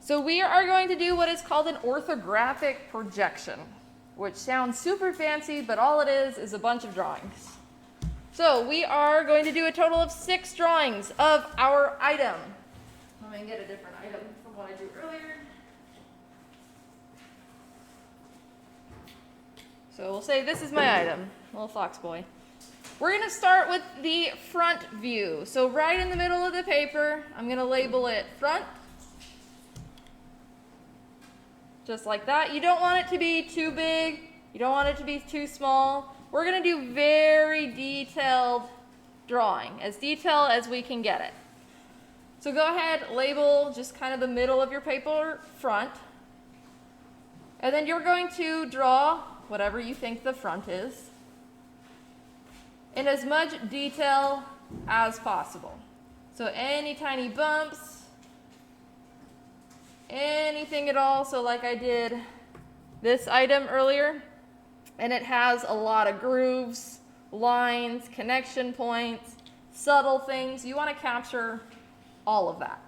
So we are going to do what is called an orthographic projection, which sounds super fancy, but all it is a bunch of drawings. So we are going to do a total of 6 drawings of our item. Let me get a different item from what I drew earlier. So we'll say this is my item, little fox boy. We're going to start with the front view. So right in the middle of the paper, I'm going to label it front. Just like that. You don't want it to be too big. You don't want it to be too small. We're going to do very detailed drawing, as detailed as we can get it. So go ahead, label just kind of the middle of your paper front. And then you're going to draw whatever you think the front is in as much detail as possible. So any tiny bumps, anything at all. So like I did this item earlier, and it has a lot of grooves, lines, connection points, subtle things. You want to capture all of that.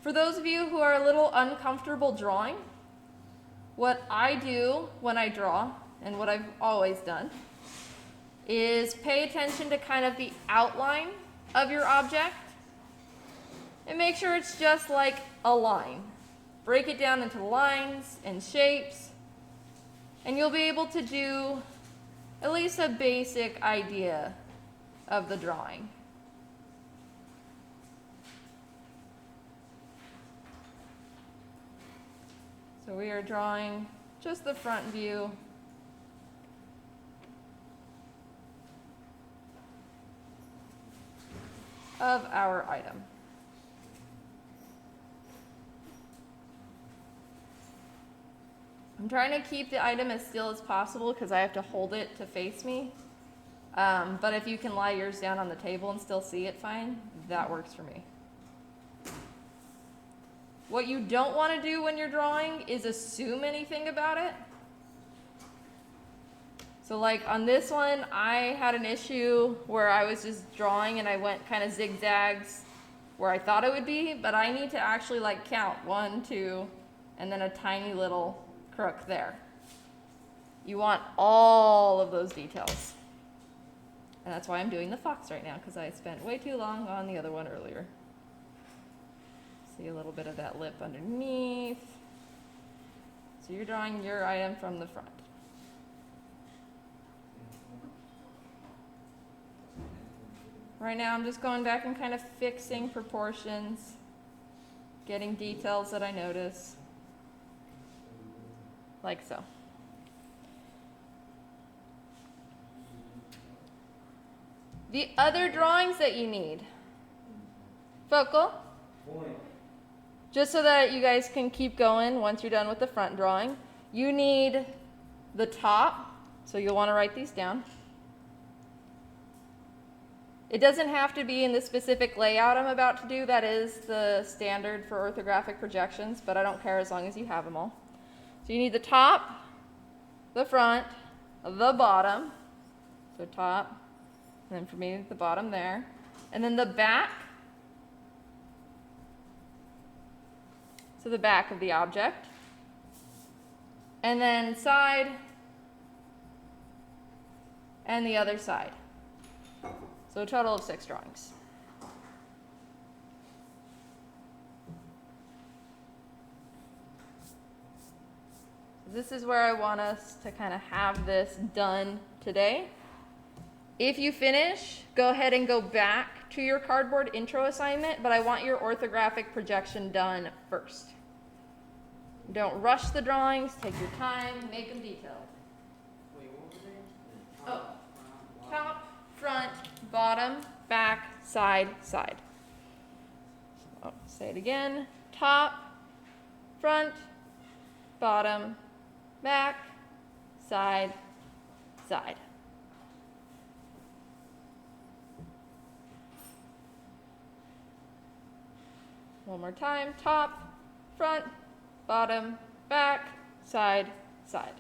For those of you who are a little uncomfortable drawing, what I do when I draw, and what I've always done, is pay attention to kind of the outline of your object and make sure it's just like a line. Break it down into lines and shapes, and you'll be able to do at least a basic idea of the drawing. So we are drawing just the front view. Of our item. I'm trying to keep the item as still as possible because I have to hold it to face me. But if you can lie yours down on the table and still see it fine, that works for me. What you don't want to do when you're drawing is assume anything about it. So like on this one, I had an issue where I was just drawing and I went kind of zigzags where I thought it would be, but I need to actually like count 1, 2, and then a tiny little crook there. You want all of those details. And that's why I'm doing the fox right now, because I spent way too long on the other one earlier. See a little bit of that lip underneath. So you're drawing your item from the front. Right now I'm just going back and kind of fixing proportions, getting details that I notice, like so. The other drawings that you need. Focal. Just so that you guys can keep going once you're done with the front drawing. You need the top, so you'll want to write these down. It doesn't have to be in the specific layout I'm about to do. That is the standard for orthographic projections, but I don't care as long as you have them all. So you need the top, the front, the bottom. So top, and then for me, the bottom there. And then the back. So the back of the object. And then side, and the other side. So a total of 6 drawings. This is where I want us to kind of have this done today. If you finish, go ahead and go back to your cardboard intro assignment, but I want your orthographic projection done first. Don't rush the drawings, take your time, make them detailed. Wait, what was it? Oh, top, front, bottom, back, side, side. Oh, say it again. Top, front, bottom, back, side, side. One more time. Top, front, bottom, back, side, side.